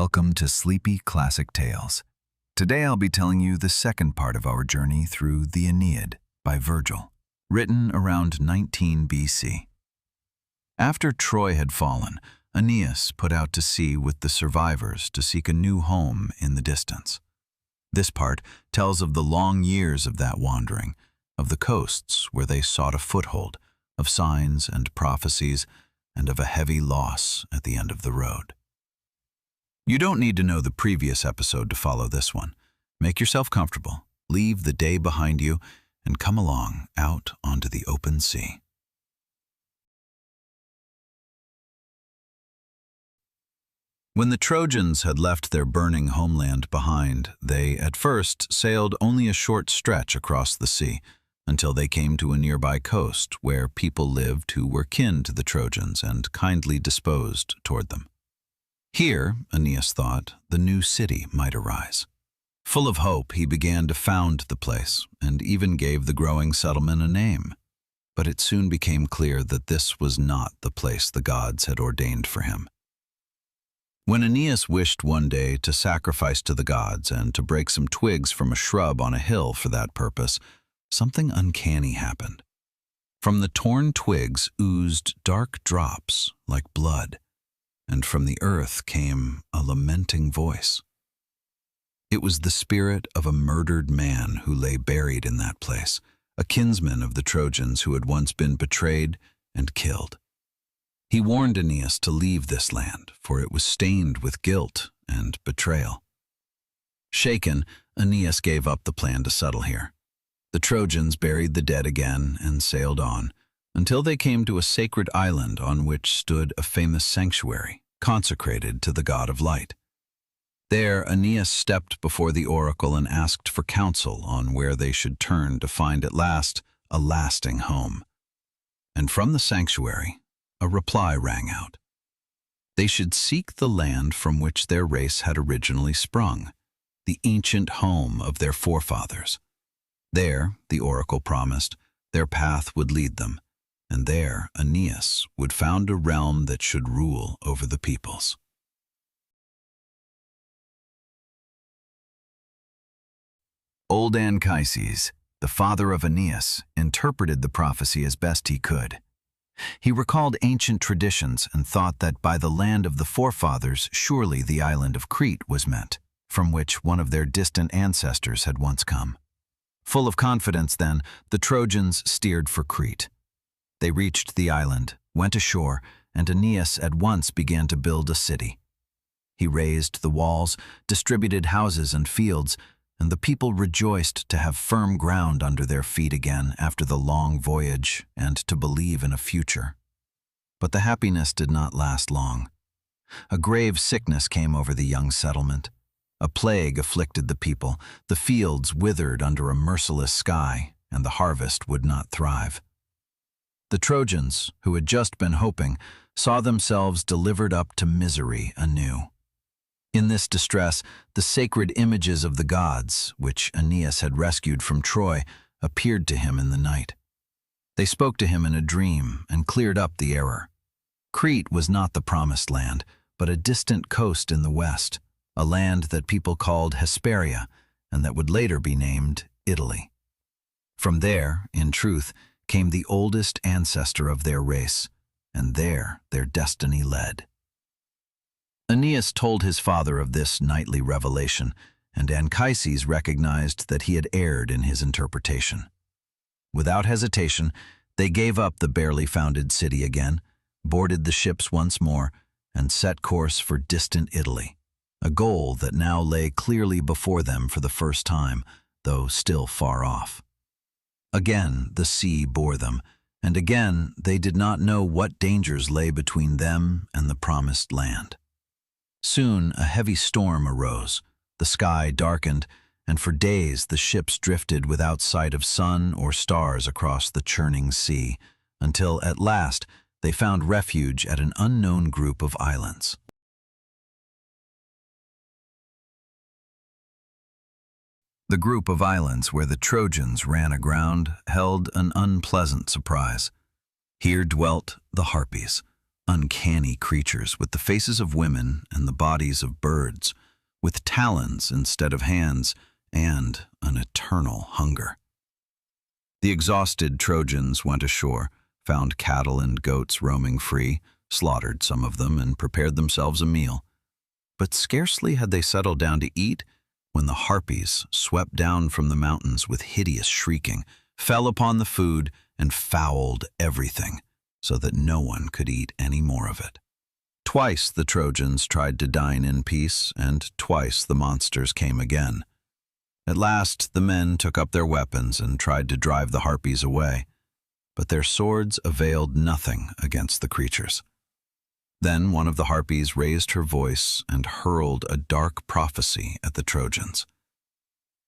Welcome to Sleepy Classic Tales. Today I'll be telling you the second part of our journey through the Aeneid by Virgil, written around 19 BC. After Troy had fallen, Aeneas put out to sea with the survivors to seek a new home in the distance. This part tells of the long years of that wandering, of the coasts where they sought a foothold, of signs and prophecies, and of a heavy loss at the end of the road. You don't need to know the previous episode to follow this one. Make yourself comfortable, leave the day behind you, and come along out onto the open sea. When the Trojans had left their burning homeland behind, they at first sailed only a short stretch across the sea, until they came to a nearby coast where people lived who were kin to the Trojans and kindly disposed toward them. Here, Aeneas thought, the new city might arise. Full of hope, he began to found the place, and even gave the growing settlement a name. But it soon became clear that this was not the place the gods had ordained for him. When Aeneas wished one day to sacrifice to the gods and to break some twigs from a shrub on a hill for that purpose, something uncanny happened. From the torn twigs oozed dark drops like blood, and from the earth came a lamenting voice. It was the spirit of a murdered man who lay buried in that place, a kinsman of the Trojans who had once been betrayed and killed. He warned Aeneas to leave this land, for it was stained with guilt and betrayal. Shaken, Aeneas gave up the plan to settle here. The Trojans buried the dead again and sailed on, until they came to a sacred island on which stood a famous sanctuary, consecrated to the god of light. There, Aeneas stepped before the oracle and asked for counsel on where they should turn to find at last a lasting home. And from the sanctuary, a reply rang out. They should seek the land from which their race had originally sprung, the ancient home of their forefathers. There, the oracle promised, their path would lead them, and there Aeneas would found a realm that should rule over the peoples. Old Anchises, the father of Aeneas, interpreted the prophecy as best he could. He recalled ancient traditions and thought that by the land of the forefathers surely the island of Crete was meant, from which one of their distant ancestors had once come. Full of confidence, then, the Trojans steered for Crete. They reached the island, went ashore, and Aeneas at once began to build a city. He raised the walls, distributed houses and fields, and the people rejoiced to have firm ground under their feet again after the long voyage and to believe in a future. But the happiness did not last long. A grave sickness came over the young settlement. A plague afflicted the people, the fields withered under a merciless sky, and the harvest would not thrive. The Trojans, who had just been hoping, saw themselves delivered up to misery anew. In this distress, the sacred images of the gods, which Aeneas had rescued from Troy, appeared to him in the night. They spoke to him in a dream and cleared up the error. Crete was not the promised land, but a distant coast in the west, a land that people called Hesperia, and that would later be named Italy. From there, in truth, came the oldest ancestor of their race, and there their destiny led. Aeneas told his father of this nightly revelation, and Anchises recognized that he had erred in his interpretation. Without hesitation, they gave up the barely founded city again, boarded the ships once more, and set course for distant Italy, a goal that now lay clearly before them for the first time, though still far off. Again the sea bore them, and again they did not know what dangers lay between them and the promised land. Soon a heavy storm arose, the sky darkened, and for days the ships drifted without sight of sun or stars across the churning sea, until at last they found refuge at an unknown group of islands. The group of islands where the Trojans ran aground held an unpleasant surprise. Here dwelt the Harpies, uncanny creatures with the faces of women and the bodies of birds, with talons instead of hands and an eternal hunger. The exhausted Trojans went ashore, found cattle and goats roaming free, slaughtered some of them, and prepared themselves a meal. But scarcely had they settled down to eat when the Harpies swept down from the mountains with hideous shrieking, fell upon the food, and fouled everything, so that no one could eat any more of it. Twice the Trojans tried to dine in peace, and twice the monsters came again. At last the men took up their weapons and tried to drive the Harpies away, but their swords availed nothing against the creatures. Then one of the Harpies raised her voice and hurled a dark prophecy at the Trojans.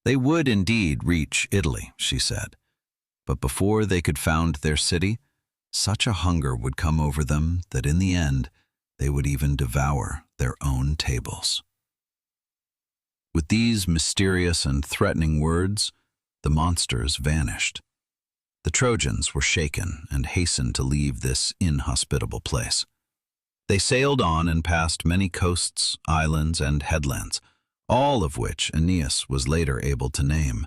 They would indeed reach Italy, she said, but before they could found their city, such a hunger would come over them that in the end they would even devour their own tables. With these mysterious and threatening words, the monsters vanished. The Trojans were shaken and hastened to leave this inhospitable place. They sailed on and passed many coasts, islands, and headlands, all of which Aeneas was later able to name.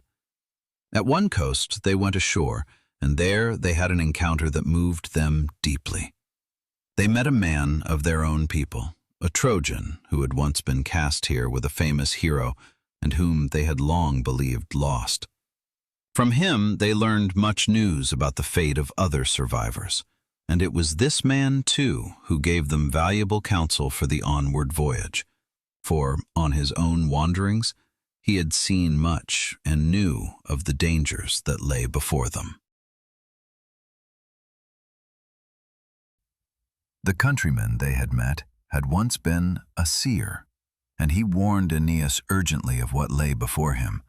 At one coast they went ashore, and there they had an encounter that moved them deeply. They met a man of their own people, a Trojan who had once been cast here with a famous hero and whom they had long believed lost. From him they learned much news about the fate of other survivors, and it was this man, too, who gave them valuable counsel for the onward voyage. For, on his own wanderings, he had seen much and knew of the dangers that lay before them. The countryman they had met had once been a seer, and he warned Aeneas urgently of what lay before him.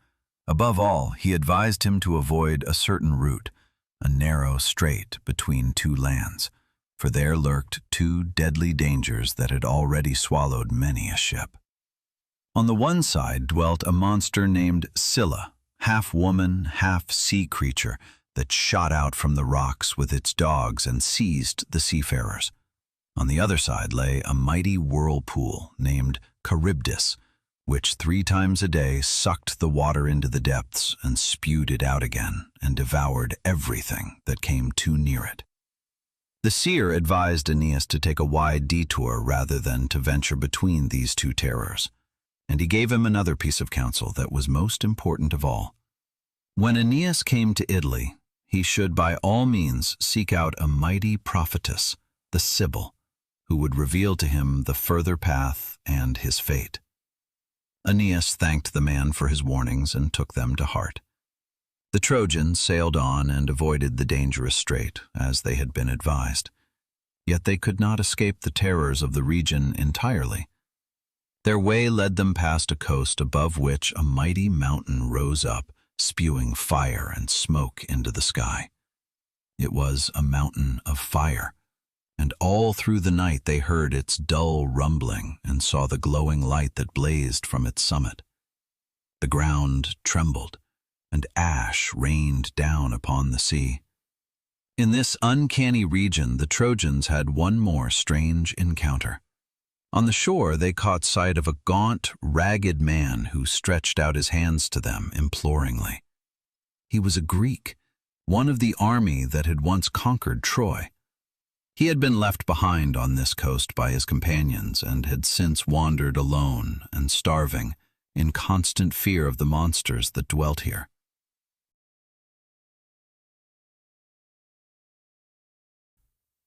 Above all, he advised him to avoid a certain route, a narrow strait between two lands, for there lurked two deadly dangers that had already swallowed many a ship. On the one side dwelt a monster named Scylla, half woman, half sea creature, that shot out from the rocks with its dogs and seized the seafarers. On the other side lay a mighty whirlpool named Charybdis, which 3 times a day sucked the water into the depths and spewed it out again and devoured everything that came too near it. The seer advised Aeneas to take a wide detour rather than to venture between these two terrors, and he gave him another piece of counsel that was most important of all. When Aeneas came to Italy, he should by all means seek out a mighty prophetess, the Sibyl, who would reveal to him the further path and his fate. Aeneas thanked the man for his warnings and took them to heart. The Trojans sailed on and avoided the dangerous strait, as they had been advised. Yet they could not escape the terrors of the region entirely. Their way led them past a coast above which a mighty mountain rose up, spewing fire and smoke into the sky. It was a mountain of fire, and all through the night they heard its dull rumbling and saw the glowing light that blazed from its summit. The ground trembled, and ash rained down upon the sea. In this uncanny region the Trojans had one more strange encounter. On the shore they caught sight of a gaunt, ragged man who stretched out his hands to them imploringly. He was a Greek, one of the army that had once conquered Troy. He had been left behind on this coast by his companions and had since wandered alone and starving, in constant fear of the monsters that dwelt here.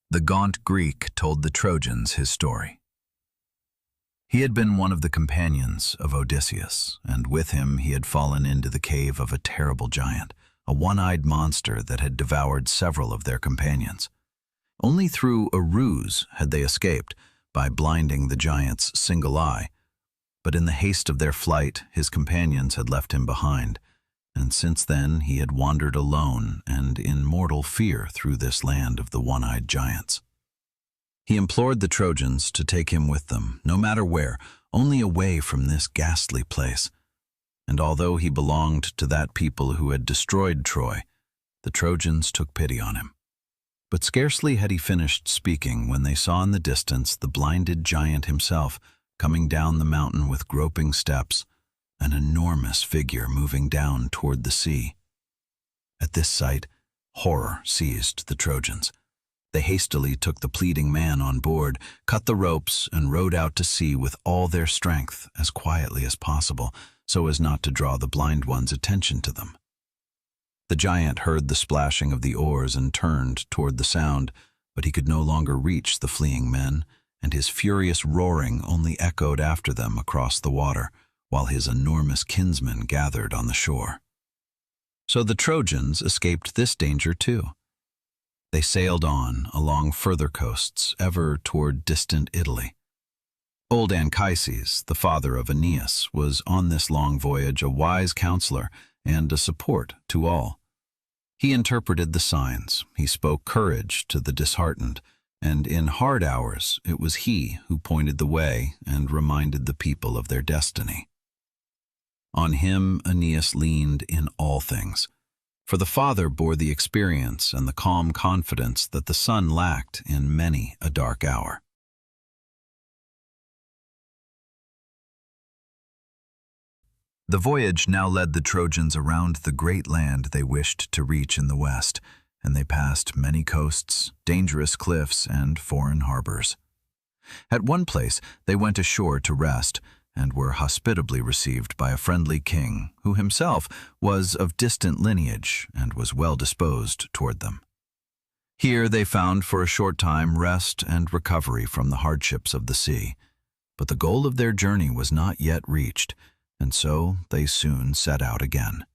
The gaunt Greek told the Trojans his story. He had been one of the companions of Odysseus, and with him he had fallen into the cave of a terrible giant, a one-eyed monster that had devoured several of their companions. Only through a ruse had they escaped, by blinding the giant's single eye. But in the haste of their flight, his companions had left him behind, and since then he had wandered alone and in mortal fear through this land of the one-eyed giants. He implored the Trojans to take him with them, no matter where, only away from this ghastly place. And although he belonged to that people who had destroyed Troy, the Trojans took pity on him. But scarcely had he finished speaking when they saw in the distance the blinded giant himself coming down the mountain with groping steps, an enormous figure moving down toward the sea. At this sight, horror seized the Trojans. They hastily took the pleading man on board, cut the ropes, and rowed out to sea with all their strength, as quietly as possible, so as not to draw the blind one's attention to them. The giant heard the splashing of the oars and turned toward the sound, but he could no longer reach the fleeing men, and his furious roaring only echoed after them across the water, while his enormous kinsmen gathered on the shore. So the Trojans escaped this danger too. They sailed on along further coasts, ever toward distant Italy. Old Anchises, the father of Aeneas, was on this long voyage a wise counselor and a support to all. He interpreted the signs, he spoke courage to the disheartened, and in hard hours it was he who pointed the way and reminded the people of their destiny. On him Aeneas leaned in all things, for the father bore the experience and the calm confidence that the son lacked in many a dark hour. The voyage now led the Trojans around the great land they wished to reach in the west, and they passed many coasts, dangerous cliffs, and foreign harbors. At one place they went ashore to rest, and were hospitably received by a friendly king, who himself was of distant lineage and was well disposed toward them. Here they found for a short time rest and recovery from the hardships of the sea, but the goal of their journey was not yet reached, and so they soon set out again.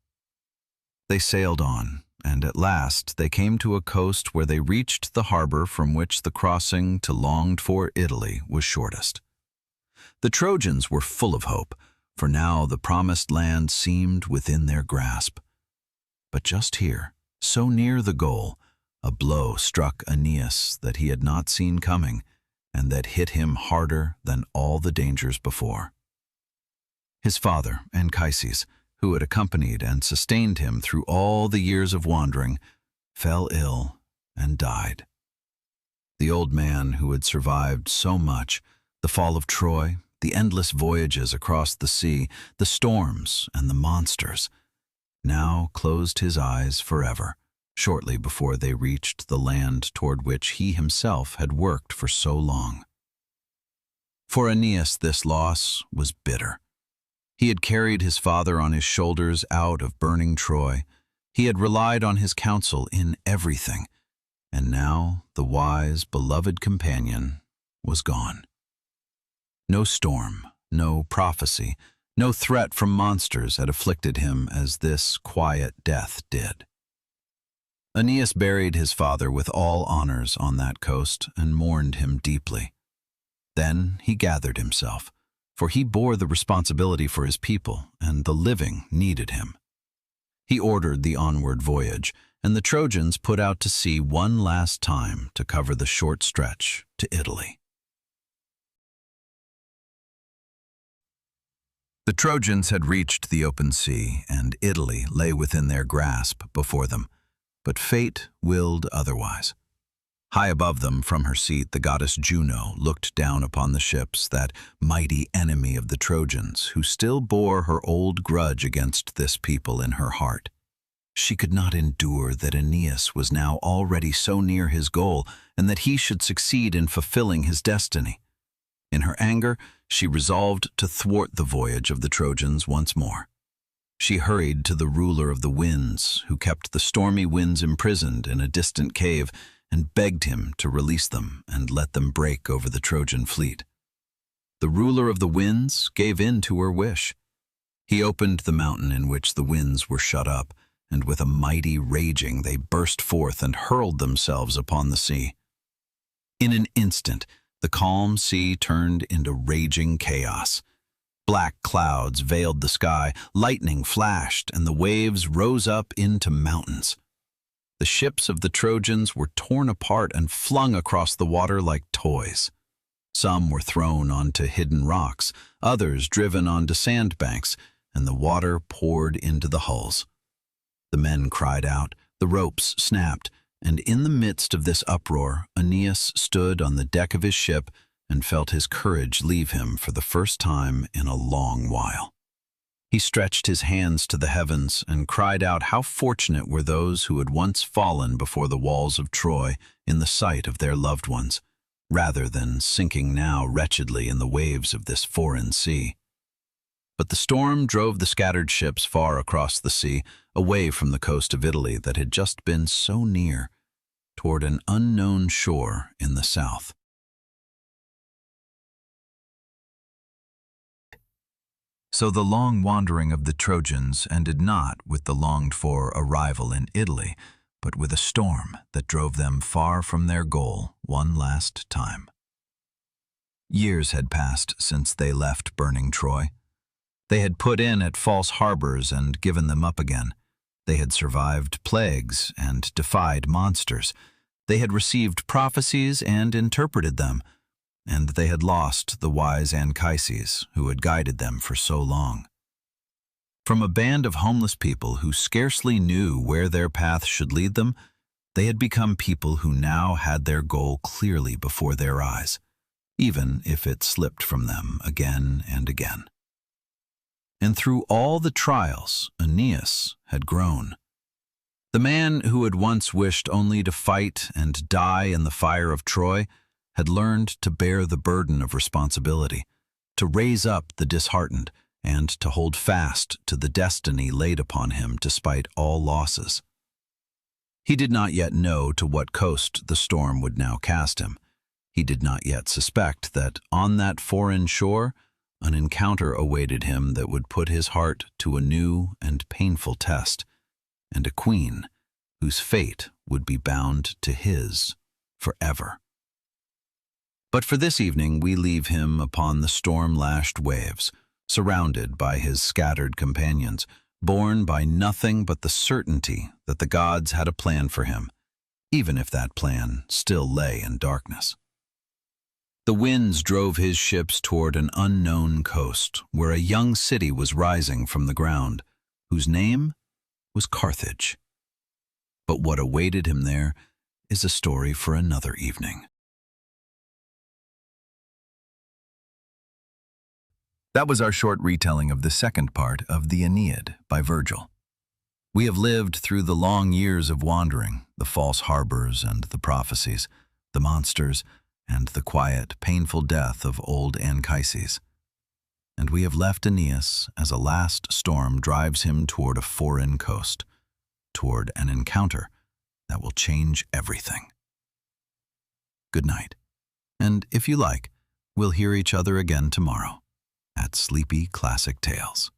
They sailed on, and at last they came to a coast where they reached the harbor from which the crossing to longed-for Italy was shortest. The Trojans were full of hope, for now the promised land seemed within their grasp. But just here, so near the goal, a blow struck Aeneas that he had not seen coming, and that hit him harder than all the dangers before. His father, Anchises, who had accompanied and sustained him through all the years of wandering, fell ill and died. The old man who had survived so much, the fall of Troy, the endless voyages across the sea, the storms and the monsters, now closed his eyes forever, shortly before they reached the land toward which he himself had worked for so long. For Aeneas this loss was bitter. He had carried his father on his shoulders out of burning Troy. He had relied on his counsel in everything, and now the wise, beloved companion was gone. No storm, no prophecy, no threat from monsters had afflicted him as this quiet death did. Aeneas buried his father with all honors on that coast and mourned him deeply. Then he gathered himself, for he bore the responsibility for his people, and the living needed him. He ordered the onward voyage, and the Trojans put out to sea one last time to cover the short stretch to Italy. The Trojans had reached the open sea, and Italy lay within their grasp before them, but fate willed otherwise. High above them, from her seat, the goddess Juno looked down upon the ships, that mighty enemy of the Trojans, who still bore her old grudge against this people in her heart. She could not endure that Aeneas was now already so near his goal, and that he should succeed in fulfilling his destiny. In her anger, she resolved to thwart the voyage of the Trojans once more. She hurried to the ruler of the winds, who kept the stormy winds imprisoned in a distant cave, and begged him to release them and let them break over the Trojan fleet. The ruler of the winds gave in to her wish. He opened the mountain in which the winds were shut up, and with a mighty raging they burst forth and hurled themselves upon the sea. In an instant, the calm sea turned into raging chaos. Black clouds veiled the sky, lightning flashed, and the waves rose up into mountains. The ships of the Trojans were torn apart and flung across the water like toys. Some were thrown onto hidden rocks, others driven onto sandbanks, and the water poured into the hulls. The men cried out, the ropes snapped, And in the midst of this uproar, Aeneas stood on the deck of his ship and felt his courage leave him for the first time in a long while. He stretched his hands to the heavens and cried out how fortunate were those who had once fallen before the walls of Troy in the sight of their loved ones, rather than sinking now wretchedly in the waves of this foreign sea. But the storm drove the scattered ships far across the sea, away from the coast of Italy that had just been so near, toward an unknown shore in the south. So the long wandering of the Trojans ended not with the longed-for arrival in Italy, but with a storm that drove them far from their goal one last time. Years had passed since they left burning Troy. They had put in at false harbors and given them up again. They had survived plagues and defied monsters. They had received prophecies and interpreted them, and they had lost the wise Anchises who had guided them for so long. From a band of homeless people who scarcely knew where their path should lead them, they had become people who now had their goal clearly before their eyes, even if it slipped from them again and again. And through all the trials, Aeneas had grown. The man who had once wished only to fight and die in the fire of Troy had learned to bear the burden of responsibility, to raise up the disheartened, and to hold fast to the destiny laid upon him despite all losses. He did not yet know to what coast the storm would now cast him. He did not yet suspect that on that foreign shore an encounter awaited him that would put his heart to a new and painful test, and a queen whose fate would be bound to his forever. But for this evening we leave him upon the storm-lashed waves, surrounded by his scattered companions, borne by nothing but the certainty that the gods had a plan for him, even if that plan still lay in darkness. The winds drove his ships toward an unknown coast, where a young city was rising from the ground, whose name was Carthage. But what awaited him there is a story for another evening. That was our short retelling of the second part of the Aeneid by Virgil. We have lived through the long years of wandering, the false harbors and the prophecies, the monsters, and the quiet, painful death of old Anchises. And we have left Aeneas as a last storm drives him toward a foreign coast, toward an encounter that will change everything. Good night, and if you like, we'll hear each other again tomorrow at Sleepy Classic Tales.